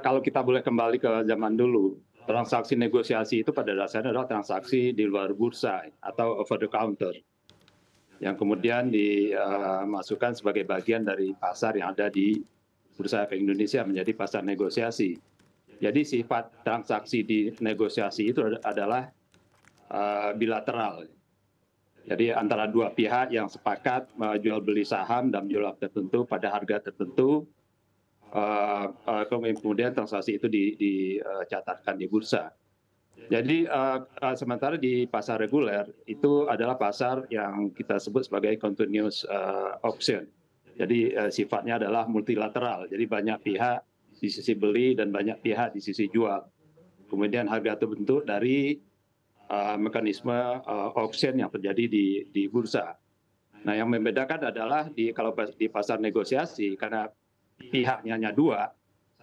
Kalau kita boleh kembali ke zaman dulu, transaksi negosiasi itu pada dasarnya adalah transaksi di luar bursa atau over the counter, yang kemudian dimasukkan sebagai bagian dari pasar yang ada di Bursa Efek Indonesia menjadi pasar negosiasi. Jadi sifat transaksi di negosiasi itu adalah bilateral. Jadi antara dua pihak yang sepakat jual beli saham dalam jumlah tertentu pada harga tertentu, kemudian transaksi itu dicatatkan di bursa. Jadi sementara di pasar reguler itu adalah pasar yang kita sebut sebagai continuous auction. Jadi sifatnya adalah multilateral. Jadi banyak pihak di sisi beli dan banyak pihak di sisi jual. Kemudian harga terbentuk dari mekanisme auction yang terjadi di bursa. Nah, yang membedakan adalah kalau di pasar negosiasi karena pihaknya hanya dua,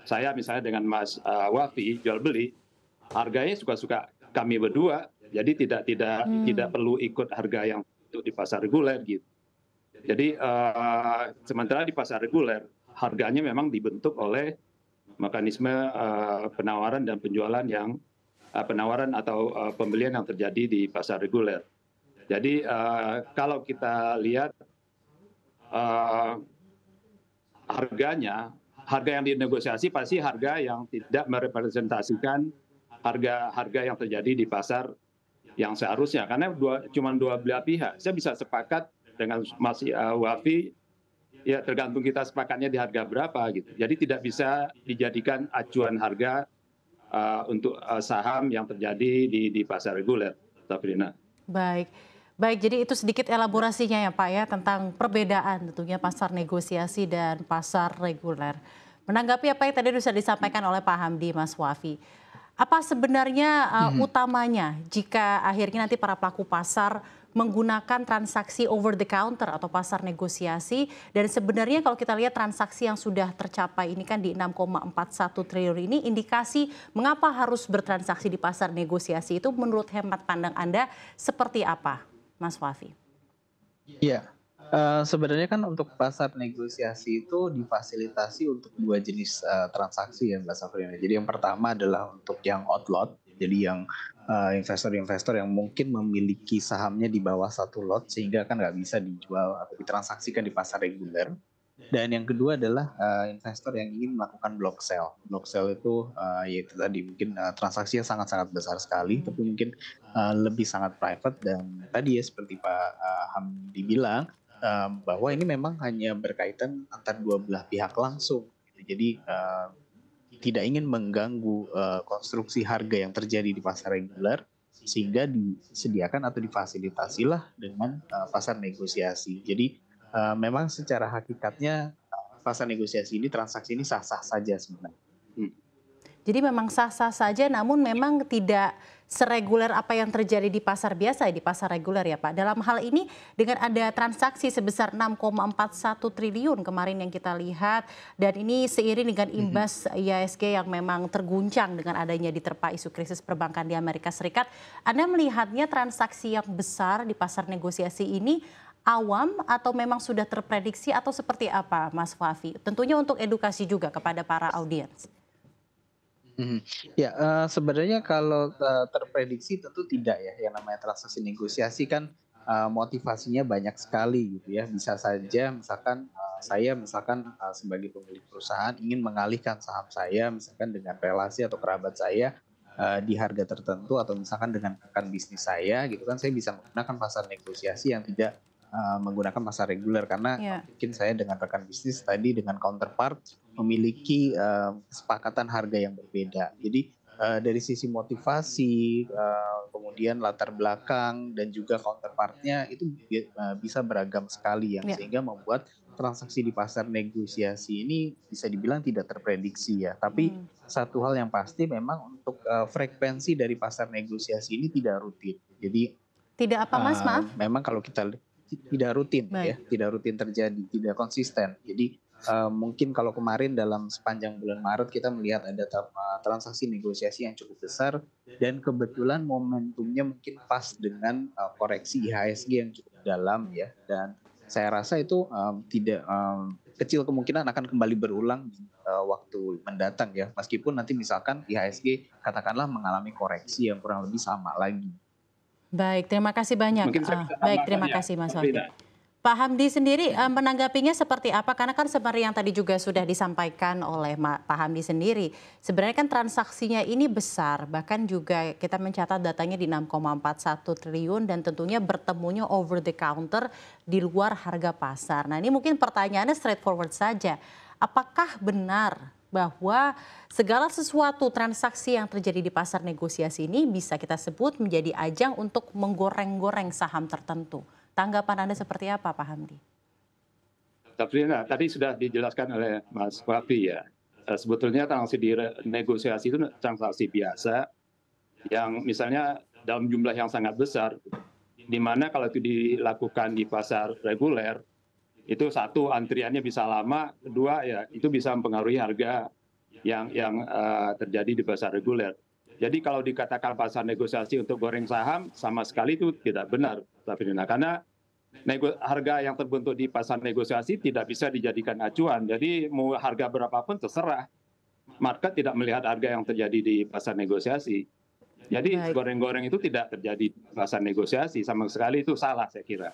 saya misalnya dengan Mas Wafi jual beli, harganya suka-suka kami berdua, jadi tidak Hmm. perlu ikut harga yang untuk di pasar reguler gitu. Jadi sementara di pasar reguler harganya memang dibentuk oleh mekanisme penawaran dan penjualan yang penawaran atau pembelian yang terjadi di pasar reguler. Jadi kalau kita lihat uh, harga yang dinegosiasi pasti harga yang tidak merepresentasikan harga-harga yang terjadi di pasar yang seharusnya. Karena cuma dua belah pihak. Saya bisa sepakat dengan Mas Wafi, ya tergantung kita sepakatnya di harga berapa gitu. Jadi tidak bisa dijadikan acuan harga untuk saham yang terjadi di pasar reguler, Sabrina. Baik. Baik, jadi itu sedikit elaborasinya ya Pak ya tentang perbedaan tentunya pasar negosiasi dan pasar reguler. Menanggapi apa yang tadi sudah disampaikan oleh Pak Hamdi, Mas Wafi. Apa sebenarnya Mhm. utamanya jika akhirnya nanti para pelaku pasar menggunakan transaksi over the counter atau pasar negosiasi, dan sebenarnya kalau kita lihat transaksi yang sudah tercapai ini kan di 6,41 triliun ini, indikasi mengapa harus bertransaksi di pasar negosiasi itu menurut hemat pandang Anda seperti apa, Mas Wafi? Iya, sebenarnya kan untuk pasar negosiasi itu difasilitasi untuk 2 jenis, transaksi ya Mbak Safrina. Jadi yang pertama adalah untuk yang outlot, jadi yang, investor-investor yang mungkin memiliki sahamnya di bawah satu lot sehingga kan nggak bisa dijual atau ditransaksikan di pasar reguler. Dan yang kedua adalah investor yang ingin melakukan block sale. Block sale itu yaitu tadi mungkin transaksi yang sangat-sangat besar sekali, Hmm. tapi mungkin lebih sangat private dan tadi ya seperti Pak Hamdi bilang bahwa ini memang hanya berkaitan antar dua belah pihak langsung. Gitu. Jadi tidak ingin mengganggu konstruksi harga yang terjadi di pasar reguler sehingga disediakan atau difasilitasilah dengan pasar negosiasi. Jadi memang secara hakikatnya pasar negosiasi ini transaksi ini sah-sah saja sebenarnya. Hmm. Jadi memang sah-sah saja, namun memang tidak sereguler apa yang terjadi di pasar biasa, di pasar reguler ya Pak. Dalam hal ini dengan ada transaksi sebesar 6,41 triliun kemarin yang kita lihat, dan ini seiring dengan Mhm. imbas IHSG yang memang terguncang dengan adanya diterpa isu krisis perbankan di Amerika Serikat. Anda melihatnya transaksi yang besar di pasar negosiasi ini awam atau memang sudah terprediksi atau seperti apa Mas Wafi? Tentunya untuk edukasi juga kepada para audiens. Mhm. Ya, sebenarnya kalau, terprediksi tentu tidak ya, yang namanya transaksi negosiasi kan, motivasinya banyak sekali gitu ya. Bisa saja misalkan, saya misalkan, sebagai pemilik perusahaan ingin mengalihkan saham saya misalkan dengan relasi atau kerabat saya, di harga tertentu atau misalkan dengan rekan bisnis saya gitu kan, saya bisa menggunakan pasar negosiasi yang tidak, menggunakan pasar reguler karena Ya. mungkin saya dengan rekan bisnis tadi dengan counterpart memiliki kesepakatan harga yang berbeda. Jadi dari sisi motivasi, kemudian latar belakang dan juga counterpartnya itu bisa beragam sekali yang Ya. sehingga membuat transaksi di pasar negosiasi ini bisa dibilang tidak terprediksi ya. Tapi Hmm. satu hal yang pasti memang untuk frekuensi dari pasar negosiasi ini tidak rutin. Jadi Tidak apa Mas, maaf? Memang kalau tidak rutin Baik. ya, tidak rutin terjadi, tidak konsisten. Jadi, mungkin kalau kemarin dalam sepanjang bulan Maret kita melihat ada transaksi negosiasi yang cukup besar dan kebetulan momentumnya mungkin pas dengan, koreksi IHSG yang cukup dalam Mmm. ya dan saya rasa itu, tidak, kecil kemungkinan akan kembali berulang di waktu mendatang ya. Meskipun nanti misalkan IHSG katakanlah mengalami koreksi yang kurang lebih sama lagi. Baik, terima kasih banyak. Mungkin saya bisa Baik, tambahkan terima ya, kasih Mas Frida. Wafid. Pak Hamdi sendiri menanggapinya seperti apa? Karena kan seperti yang tadi juga sudah disampaikan oleh Pak Hamdi sendiri. Sebenarnya kan transaksinya ini besar, bahkan juga kita mencatat datanya di 6,41 triliun dan tentunya bertemunya over the counter di luar harga pasar. Nah ini mungkin pertanyaannya straightforward saja. Apakah benar bahwa segala sesuatu transaksi yang terjadi di pasar negosiasi ini bisa kita sebut menjadi ajang untuk menggoreng-goreng saham tertentu? Tanggapan Anda seperti apa, Pak Hamdi? Sabrina, tadi sudah dijelaskan oleh Mas Wafi ya. Sebetulnya transaksi di negosiasi itu transaksi biasa yang misalnya dalam jumlah yang sangat besar, di mana kalau itu dilakukan di pasar reguler, itu satu antriannya bisa lama, kedua ya itu bisa mempengaruhi harga yang terjadi di pasar reguler. Jadi kalau dikatakan pasar negosiasi untuk goreng saham, sama sekali itu tidak benar, Sabrina. Karena harga yang terbentuk di pasar negosiasi tidak bisa dijadikan acuan. Jadi mau harga berapapun terserah. Market tidak melihat harga yang terjadi di pasar negosiasi. Jadi goreng-goreng itu tidak terjadi di pasar negosiasi. Sama sekali itu salah saya kira.